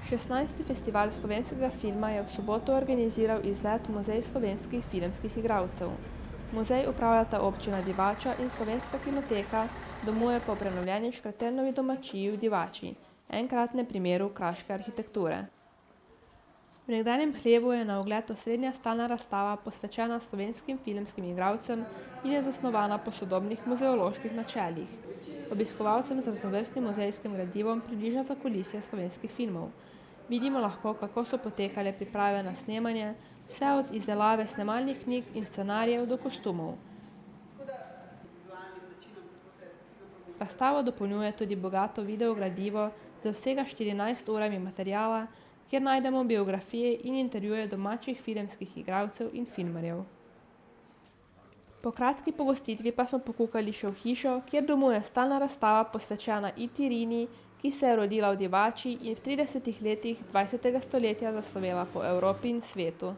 16. festival slovenskega filma je v soboto organiziral izlet v Muzej slovenskih filmskih igralcev. Muzej upravljata občina Divača in Slovenska kinoteka, domuje pa v prenovljeni Škratelnovi domačiji v Divači, enkratnem primeru kraške arhitekture. V nekdanjem hlevu je na ogled osrednja stalna razstava posvečena slovenskim filmskim igralcem in je zasnovana po sodobnih muzeoloških načelih. Obiskovalcem z raznovrstnim muzejskim gradivom približa zakulisje slovenskih filmov. Vidimo lahko, kako so potekale priprave na snemanje, vse od izdelave snemalnih knjig in scenarijev do kostumov. Razstavo dopolnjuje tudi bogato videogradivo z vsega 14 urami materiala, kjer najdemo biografije in intervjuje domačih filmskih igralcev in filmarjev. Po kratki pogostitvi pa smo pokukali še v hišo, kjer domuje stalna razstava posvečena Iti Rini, ki se je rodila v Divači in v 30 letih 20. stoletja zaslovela po Evropi in svetu.